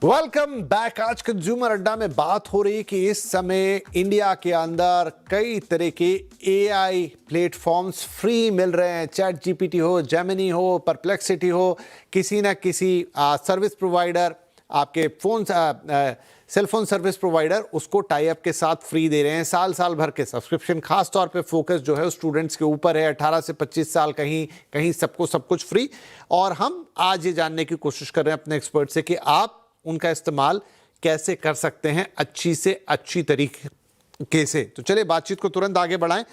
Welcome back. आज consumer अड्डा में बात हो रही है कि इस समय इंडिया के अंदर कई तरह के एआई प्लेटफॉर्म्स फ्री मिल रहे हैं। चैट जीपीटी हो, जेमिनी हो, परप्लेक्सिटी हो, किसी ना किसी सर्विस प्रोवाइडर, आपके फोन सेलफोन सर्विस प्रोवाइडर उसको टाई अप के साथ फ्री दे रहे हैं। साल साल भर के सब्सक्रिप्शन, खास तौर पे फोकस जो है स्टूडेंट्स के ऊपर है। 18 से 25 साल, कहीं कहीं सबको सब कुछ फ्री। और हम आज ये जानने की कोशिश कर रहे हैं अपने एक्सपर्ट से कि आप उनका इस्तेमाल कैसे कर सकते हैं अच्छी से अच्छी तरीके से। तो चलिए बातचीत को तुरंत आगे बढ़ाएं।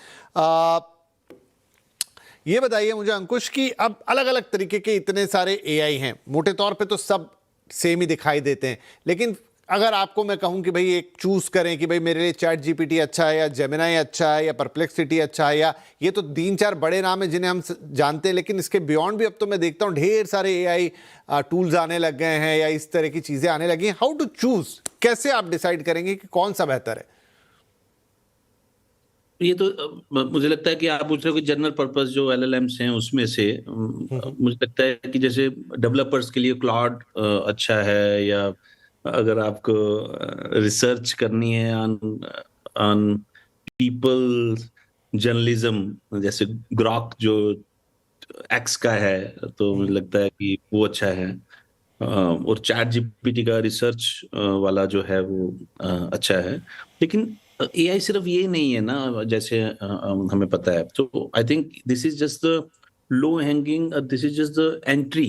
ये बताइए मुझे अंकुश कि अब अलग अलग तरीके के इतने सारे एआई हैं, मोटे तौर पे तो सब सेम ही दिखाई देते हैं, लेकिन अगर आपको मैं कहूं कि भाई एक चूज करें कि भाई मेरे लिए चैट जीपीटी अच्छा है या जेमिनी अच्छा है या परप्लेक्सिटी अच्छा है, या ये तो 3-4 बड़े नाम हैं जिन्हें हम जानते हैं, लेकिन इसके बियॉन्ड भी अब तो मैं देखता हूं ढेर सारे एआई टूल्स आने लग गए हैं या इस तरह की चीजें आने लगी हैं। हाउ टू चूज, कैसे आप डिसाइड करेंगे कि कौन सा बेहतर है? ये तो मुझे लगता है कि आप पूछ रहे हो कि जनरल पर्पस जो एलएलएम्स हैं उसमें से मुझे लगता है कि जैसे डेवलपर्स के लिए क्लाउड अच्छा है, या अगर आपको रिसर्च करनी है ऑन ऑन पीपल जर्नलिज्म, जैसे ग्रॉक जो एक्स का है, तो मुझे लगता है कि वो अच्छा है। और चैट जीपीटी का रिसर्च वाला जो है वो अच्छा है। लेकिन एआई सिर्फ ये नहीं है ना, जैसे हमें पता है। तो I think this is just the low hanging, this is just the entry.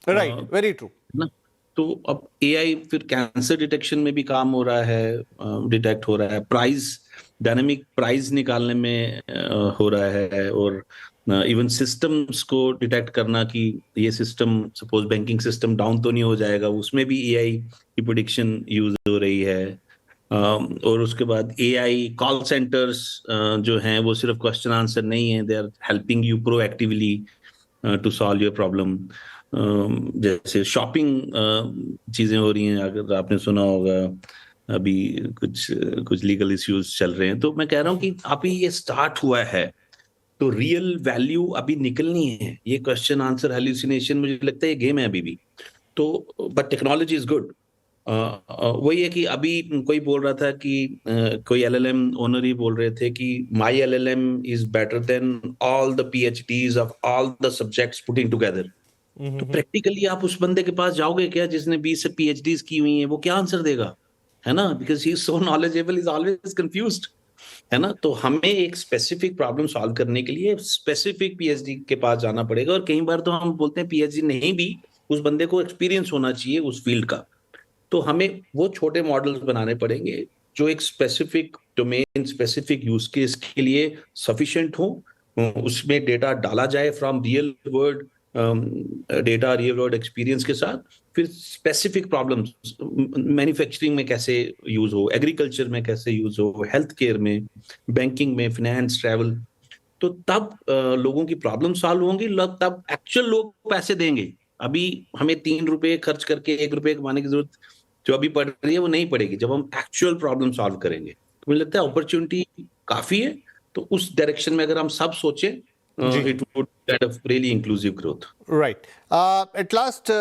Right, very true ना, तो अब एआई फिर कैंसर डिटेक्शन में भी काम हो रहा है, डिटेक्ट हो रहा है, प्राइस डायनामिक प्राइस निकालने में हो रहा है, और इवन सिस्टम्स को डिटेक्ट करना कि ये system, suppose banking system down तो नहीं हो जाएगा, उसमें भी एआई की प्रेडिक्शन यूज हो रही है। और उसके बाद एआई कॉल सेंटर्स जो हैं वो सिर्फ क्वेश्चन आंसर नहीं है, they are helping you proactively to solve your problem. जैसे शॉपिंग चीजें हो रही हैं, अगर आपने सुना होगा अभी कुछ कुछ लीगल इश्यूज चल रहे हैं। तो मैं कह रहा हूँ कि अभी ये स्टार्ट हुआ है, तो रियल वैल्यू अभी निकलनी है। ये क्वेश्चन आंसर हेल्यूसिनेशन, मुझे लगता है ये गेम है अभी भी। तो बट टेक्नोलॉजी इज गुड। वही है कि अभी कोई बोल रहा था कि कोई एलएलएम ओनर ही बोल रहे थे कि my LLM is better than all the PhDs of all the subjects putting together. तो प्रैक्टिकली आप उस बंदे के पास जाओगे क्या जिसने 20 से पीएचडीज की हुई है? वो क्या आंसर देगा? है ना, because he is so knowledgeable, is always confused. है ना, तो हमें एक स्पेसिफिक प्रॉब्लम सॉल्व करने के लिए स्पेसिफिक पीएचडी के पास जाना पड़ेगा। और कई बार तो हम बोलते हैं पीएचडी नहीं भी, उस बंदे को एक्सपीरियंस होना चाहिए उस फील्ड का। तो हमें वो छोटे मॉडल्स बनाने पड़ेंगे जो एक specific domain, specific use case के लिए सफिशिएंट हो। उसमें डेटा डाला जाए from real world data, real world experience के साथ। फिर स्पेसिफिक प्रॉब्लम्स मैन्युफैक्चरिंग में कैसे यूज हो, एग्रीकल्चर में कैसे यूज हो, हेल्थ केयर में, बैंकिंग में, फिनेंस, ट्रैवल। तो तब लोगों की प्रॉब्लम सॉल्व होंगी, तब एक्चुअल लोग पैसे देंगे। अभी हमें 3 रुपए खर्च करके 1 रुपए कमाने की जरूरत जो अभी पड़ रही है वो नहीं पड़ेगी जब हम एक्चुअल प्रॉब्लम सॉल्व करेंगे। तो मुझे लगता है अपॉर्चुनिटी काफी है। तो उस डायरेक्शन में अगर हम सब सोचें, it would kind of really inclusive growth. Right. At last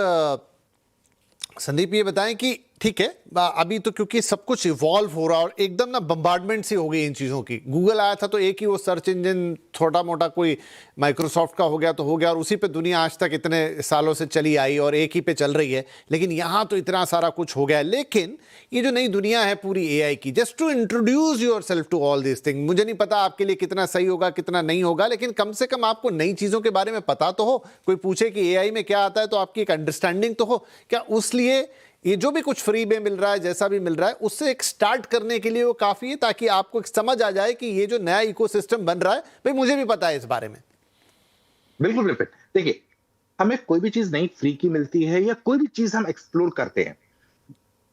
Sandeep ये बताएं कि ठीक है, अभी तो क्योंकि सब कुछ इवॉल्व हो रहा और एकदम ना बम्बार्डमेंट सी हो गई इन चीज़ों की। गूगल आया था तो एक ही वो सर्च इंजन छोटा मोटा कोई माइक्रोसॉफ्ट का हो गया तो हो गया, और उसी पे दुनिया आज तक इतने सालों से चली आई और एक ही पे चल रही है। लेकिन यहाँ तो इतना सारा कुछ हो गया। लेकिन ये जो नई दुनिया है पूरी एआई की, just to introduce yourself to all this thing, मुझे नहीं पता आपके लिए कितना सही होगा कितना नहीं होगा, लेकिन कम से कम आपको नई चीज़ों के बारे में पता तो हो। कोई पूछे कि एआई में क्या आता है तो आपकी एक अंडरस्टैंडिंग तो हो। क्या उस लिए ये जो भी कुछ फ्री में मिल रहा है, जैसा भी मिल रहा है, उससे एक स्टार्ट करने के लिए वो काफी है, ताकि आपको एक समझ आ जाए कि ये जो नया इकोसिस्टम बन रहा है, भाई मुझे भी पता है इस बारे में। बिल्कुल बिल्कुल। देखिए, हमें कोई भी चीज नई फ्री की मिलती है या कोई भी चीज हम एक्सप्लोर करते हैं,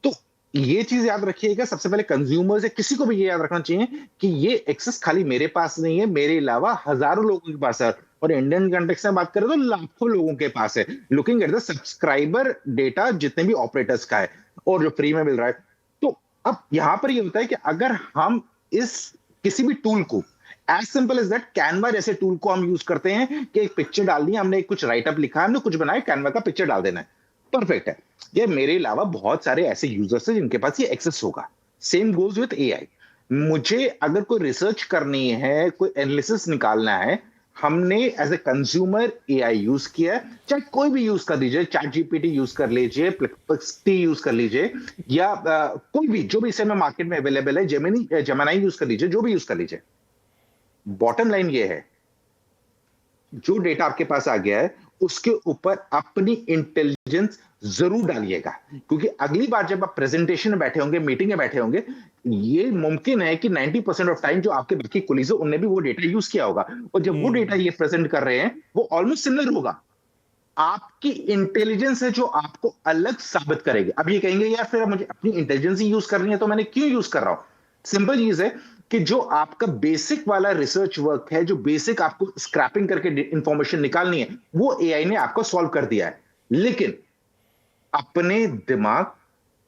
तो ये चीज याद रखिएगा, सबसे पहले कंज्यूमर्स या किसी को भी ये याद रखना चाहिए कि ये एक्सेस खाली मेरे पास नहीं है, मेरे अलावा हजारों लोगों के पास है। और इंडियन कंटेक्स्ट में बात करें तो लाखों लोगों के पास है। Looking at the subscriber data जितने भी ऑपरेटर्स का है और जो फ्री में मिल रहा है। तो अब यहां पर ये होता है कि अगर हम इस किसी भी टूल को, as simple as that, Canva जैसे टूल को हम यूज करते हैं कि एक पिक्चर डाल दी, हमने कुछ राइटअप लिखा, हमने कुछ बनाया, कैनवा का पिक्चर डाल देना है। परफेक्ट है। ये मेरे अलावा बहुत सारे ऐसे यूजर्स हैं जिनके पास ये एक्सेस होगा। Same goes with AI. मुझे अगर कोई रिसर्च करनी है, कोई एनालिसिस निकालना है, हमने as a consumer AI use किया है, चाहे कोई भी यूज कर लीजिए, चैट जीपीटी यूज कर लीजिए, परप्लेक्सिटी यूज कर लीजिए, या कोई भी जो भी इस समय मार्केट में अवेलेबल है, जेमिनी यूज कर लीजिए, जो भी यूज कर लीजिए। बॉटम लाइन ये है, जो डेटा आपके पास आ गया है उसके ऊपर अपनी इंटेलिजेंस जरूर डालिएगा, क्योंकि अगली बार जब आप प्रेजेंटेशन में बैठे होंगे, मीटिंग में बैठे होंगे, ये मुमकिन है कि 90% ऑफ टाइम जो आपके बाकी कोलीग्स हो उनने भी वो डेटा यूज किया होगा, और जब वो डेटा ये प्रेजेंट कर रहे हैं वो ऑलमोस्ट सिमिलर होगा। आपकी इंटेलिजेंस है जो आपको अलग साबित करेगी। अब ये कहेंगे यार फिर मुझे अपनी इंटेलिजेंस ही यूज करनी है तो मैंने क्यों यूज कर रहा हूं? सिंपल चीज है कि जो आपका बेसिक वाला रिसर्च वर्क है, जो बेसिक आपको स्क्रैपिंग करके इंफॉर्मेशन निकालनी है, वो एआई ने आपको सॉल्व कर दिया है। लेकिन अपने दिमाग,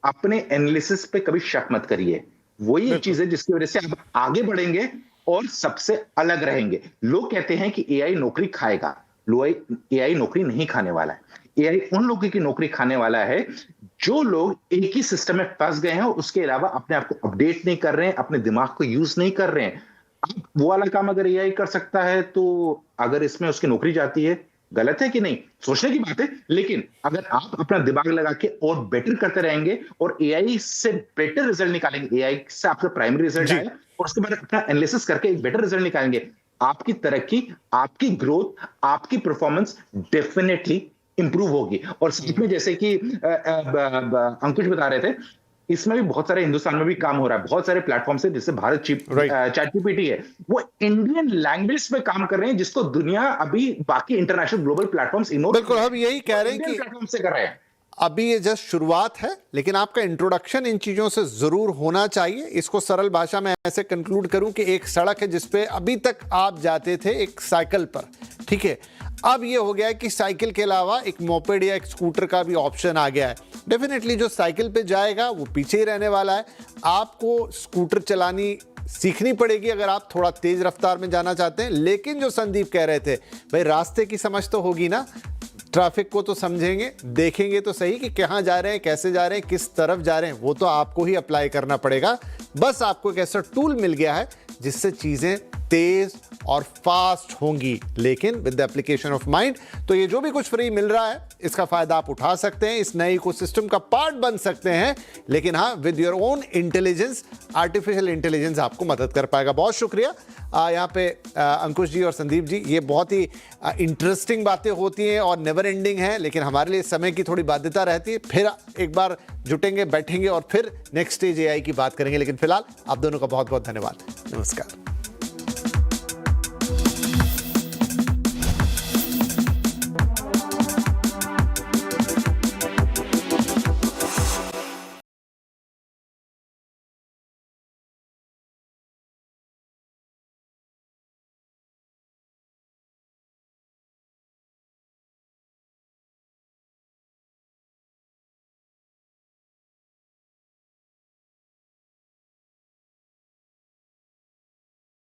अपने एनालिसिस पे कभी शक मत करिए। वही एक चीज है जिसकी वजह से आप आगे बढ़ेंगे और सबसे अलग रहेंगे। लोग कहते हैं कि एआई नौकरी खाएगा। एआई नौकरी नहीं खाने वाला है। एआई उन लोगों की नौकरी खाने वाला है जो लोग एक ही सिस्टम में फंस गए हैं और उसके अलावा अपने आप को अपडेट नहीं कर रहे हैं, अपने दिमाग को यूज नहीं कर रहे हैं। अब वो वाला काम अगर एआई कर सकता है तो अगर इसमें उसकी नौकरी जाती है, गलत है कि नहीं, सोचने की बात है। लेकिन अगर आप अपना दिमाग लगा के और बेटर करते रहेंगे और एआई से बेटर रिजल्ट निकालेंगे, एआई से आपका प्राइमरी रिजल्ट आए और उसके बाद अपना एनालिसिस करके एक बेटर रिजल्ट निकालेंगे, आपकी तरक्की, आपकी ग्रोथ, आपकी परफॉर्मेंस डेफिनेटली इंप्रूव होगी। और सच में जैसे कि अंकुश बता रहे थे, इसमें भी बहुत सारे हिंदुस्तान में भी काम हो रहा है। बहुत सारे प्लेटफॉर्म से, जैसे भारत चैट जीपीटी है, वो इंडियन लैंग्वेज पे काम कर रहे हैं, जिसको दुनिया अभी बाकी इंटरनेशनल ग्लोबल प्लेटफॉर्म्स इग्नोर, बिल्कुल हम यही कह रहे हैं कि प्लेटफॉर्म से कर रहे हैं। अभी ये जस्ट शुरुआत है, लेकिन आपका इंट्रोडक्शन इन चीज़ों से ज़रूर होना चाहिए। इसको सरल भाषा में ऐसे कंक्लूड करूं कि एक सड़क है जिसपे अभी तक आप जाते थे एक साइकिल पर, ठीक है, अब ये हो गया है कि साइकिल के अलावा एक मोपेड या एक स्कूटर का भी ऑप्शन आ गया है। डेफिनेटली जो साइकिल पे जाएगा वो पीछे ही रहने वाला है। आपको स्कूटर चलानी सीखनी पड़ेगी अगर आप थोड़ा तेज रफ्तार में जाना चाहते हैं। लेकिन जो संदीप कह रहे थे, भाई रास्ते की समझ तो होगी ना, ट्रैफिक को तो समझेंगे, देखेंगे तो सही कि कहाँ जा रहे हैं, कैसे जा रहे हैं, किस तरफ जा रहे हैं, वो तो आपको ही अप्लाई करना पड़ेगा। बस आपको एक ऐसा टूल मिल गया है जिससे चीज़ें तेज और फास्ट होंगी, लेकिन with the application of mind. तो ये जो भी कुछ फ्री मिल रहा है इसका फायदा आप उठा सकते हैं, इस नए इकोसिस्टम का पार्ट बन सकते हैं। लेकिन हाँ, with your own intelligence, artificial intelligence आपको मदद कर पाएगा। बहुत शुक्रिया यहाँ पे अंकुश जी और संदीप जी, ये बहुत ही इंटरेस्टिंग बातें होती हैं और नेवर एंडिंग है, लेकिन हमारे लिए समय की थोड़ी बाध्यता रहती है। फिर एक बार जुटेंगे, बैठेंगे और फिर नेक्स्ट स्टेज एआई की बात करेंगे। लेकिन फिलहाल आप दोनों का बहुत बहुत धन्यवाद। नमस्कार।